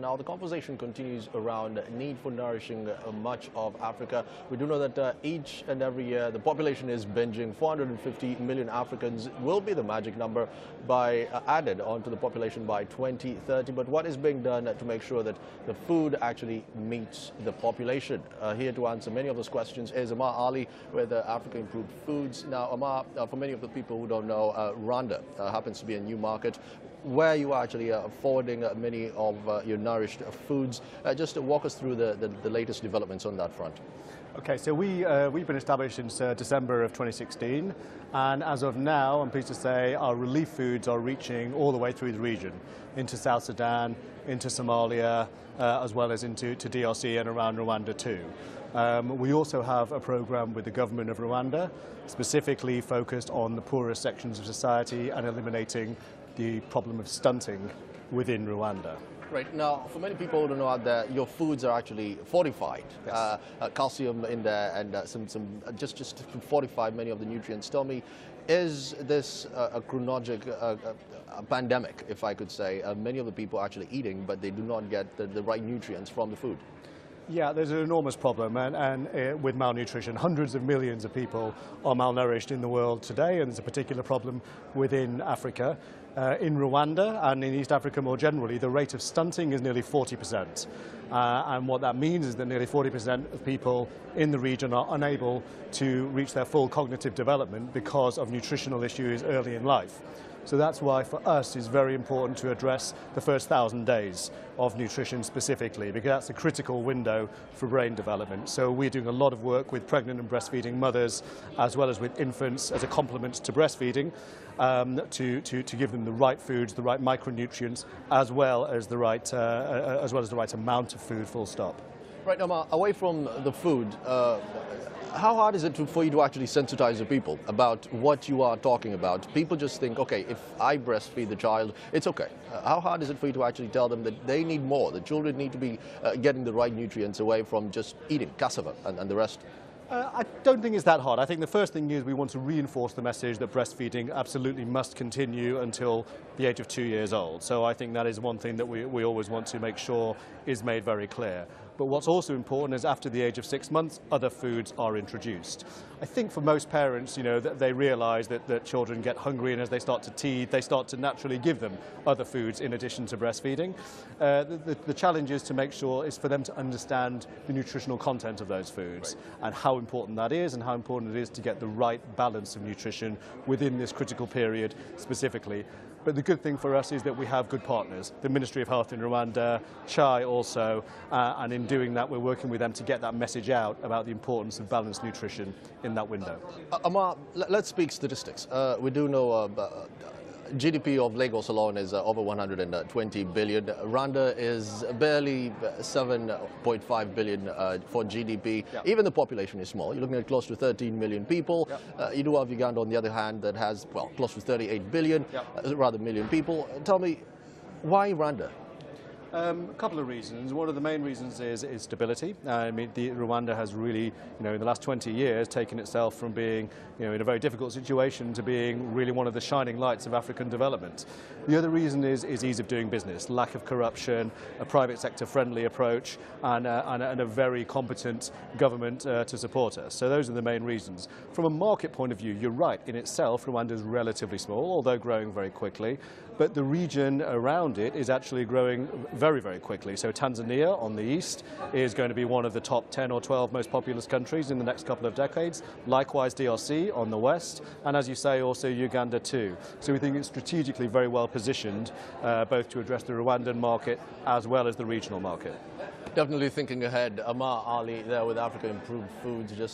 Now, the conversation continues around need for nourishing much of Africa. We do know that each and every year the population is binging. 450 million Africans will be the magic number by added onto the population by 2030. But what is being done to make sure that the food actually meets the population? Here to answer many of those questions is Amar Ali with Africa Improved Foods. Now, Amar, for many of the people who don't know, Rwanda happens to be a new market where you are actually forwarding many of your nourished foods. Just to walk us through the latest developments on that front. Okay, so we've been established since December of 2016, and as of now, I'm pleased to say our relief foods are reaching all the way through the region, into South Sudan, into Somalia, as well as into DRC and around Rwanda too. We also have a program with the government of Rwanda, specifically focused on the poorest sections of society and eliminating the problem of stunting within Rwanda. Right. Now, for many people who don't know out there, your foods are actually fortified. Yes. Calcium in there and just to fortify many of the nutrients. Tell me, is this a chronologic pandemic, if I could say? Many of the people are actually eating, but they do not get the right nutrients from the food. Yeah, there's an enormous problem and with malnutrition. Hundreds of millions of people are malnourished in the world today, and there's a particular problem within Africa. In Rwanda and in East Africa more generally, the rate of stunting is nearly 40%. And what that means is that nearly 40% of people in the region are unable to reach their full cognitive development because of nutritional issues early in life. So that's why for us it's very important to address the first 1,000 days of nutrition specifically, because that's a critical window for brain development. So we're doing a lot of work with pregnant and breastfeeding mothers, as well as with infants as a complement to breastfeeding, to give them the right foods, the right micronutrients, as well as the right amount of food, full stop. Right, Amar, away from the food, how hard is it for you to actually sensitize the people about what you are talking about? People just think, okay, if I breastfeed the child, it's okay. How hard is it for you to actually tell them that they need more? The children need to be getting the right nutrients away from just eating cassava and the rest? I don't think it's that hard. I think the first thing is we want to reinforce the message that breastfeeding absolutely must continue until the age of 2 years old. So I think that is one thing that we always want to make sure is made very clear. But what's also important is after the age of 6 months, other foods are introduced. I think for most parents, that they realize that children get hungry, and as they start to teeth, they start to naturally give them other foods in addition to breastfeeding. The challenge is to make sure is for them to understand the nutritional content of those foods, right, and how important that is and how important it is to get the right balance of nutrition within this critical period specifically. But the good thing for us is that we have good partners, the Ministry of Health in Rwanda, CHAI also, and in doing that we're working with them to get that message out about the importance of balanced nutrition in that window. Amar, let's speak statistics. We do know GDP of Lagos alone is over 120 billion. Rwanda is barely 7.5 billion for GDP. Yep. Even the population is small. You're looking at close to 13 million people. Yep. You do have Uganda, on the other hand, that has, well, close to 38 billion, yep, rather million people. Tell me, why Rwanda? A couple of reasons. One of the main reasons is stability. I mean, Rwanda has really, in the last 20 years, taken itself from being, in a very difficult situation to being really one of the shining lights of African development. The other reason is ease of doing business, lack of corruption, a private sector friendly approach, and a very competent government to support us. So those are the main reasons. From a market point of view, you're right. In itself, Rwanda is relatively small, although growing very quickly. But the region around it is actually growing very, very quickly. So Tanzania on the east is going to be one of the top 10 or 12 most populous countries in the next couple of decades. Likewise, DRC on the west, and as you say, also Uganda too. So we think it's strategically very well positioned, both to address the Rwandan market as well as the regional market. Definitely thinking ahead. Amar Ali there with Africa Improved Foods. Just